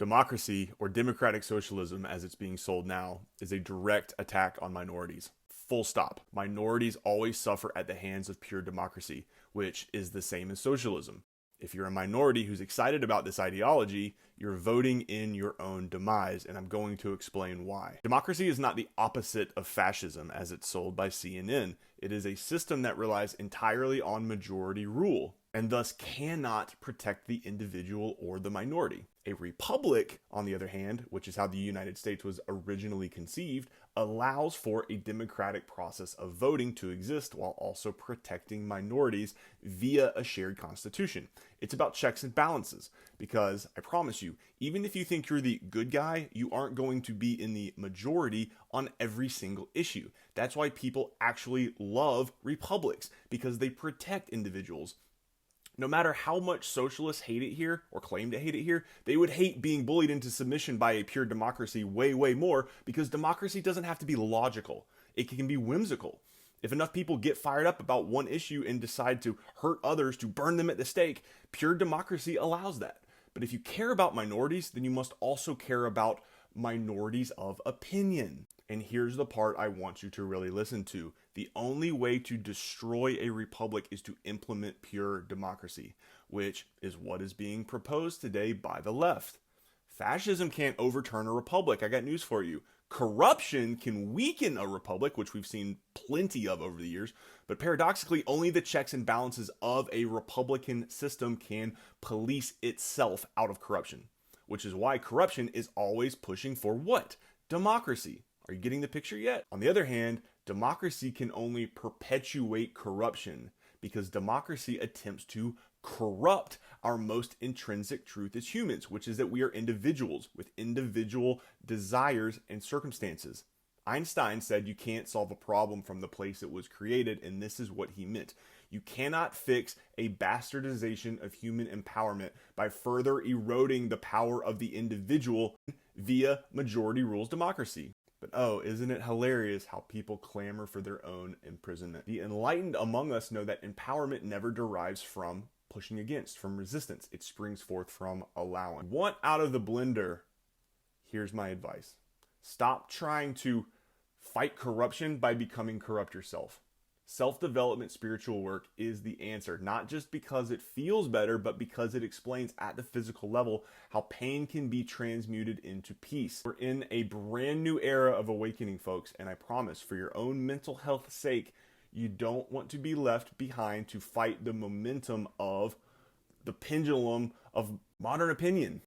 Democracy, or democratic socialism as it's being sold now, is a direct attack on minorities. Full stop. Minorities always suffer at the hands of pure democracy, which is the same as socialism. If you're a minority who's excited about this ideology, you're voting in your own demise, and I'm going to explain why. Democracy is not the opposite of fascism as it's sold by CNN. It is a system that relies entirely on majority rule, and thus cannot protect the individual or the minority. A republic, on the other hand, which is how the United States was originally conceived, allows for a democratic process of voting to exist while also protecting minorities via a shared constitution. It's about checks and balances, because I promise you, even if you think you're the good guy, you aren't going to be in the majority on every single issue. That's why people actually love republics, because they protect individuals. No matter how much socialists hate it here or claim to hate it here, they would hate being bullied into submission by a pure democracy way, way more, because democracy doesn't have to be logical. It can be whimsical. If enough people get fired up about one issue and decide to hurt others, to burn them at the stake, pure democracy allows that. But if you care about minorities, then you must also care about minorities of opinion. And here's the part I want you to really listen to. The only way to destroy a republic is to implement pure democracy, which is what is being proposed today by the left. Fascism can't overturn a republic. I got news for you. Corruption can weaken a republic, which we've seen plenty of over the years, but paradoxically, only the checks and balances of a republican system can police itself out of corruption, which is why corruption is always pushing for what? Democracy. Are you getting the picture yet? On the other hand, democracy can only perpetuate corruption because democracy attempts to corrupt our most intrinsic truth as humans, which is that we are individuals with individual desires and circumstances. Einstein said you can't solve a problem from the place it was created, and this is what he meant. You cannot fix a bastardization of human empowerment by further eroding the power of the individual via majority rules democracy. But oh, isn't it hilarious how people clamor for their own imprisonment? The enlightened among us know that empowerment never derives from pushing against, from resistance. It springs forth from allowing. Want out of the blender? Here's my advice. Stop trying to fight corruption by becoming corrupt yourself. Self-development spiritual work is the answer, not just because it feels better, but because it explains at the physical level how pain can be transmuted into peace. We're in a brand new era of awakening, folks, and I promise, for your own mental health's sake, you don't want to be left behind to fight the momentum of the pendulum of modern opinion.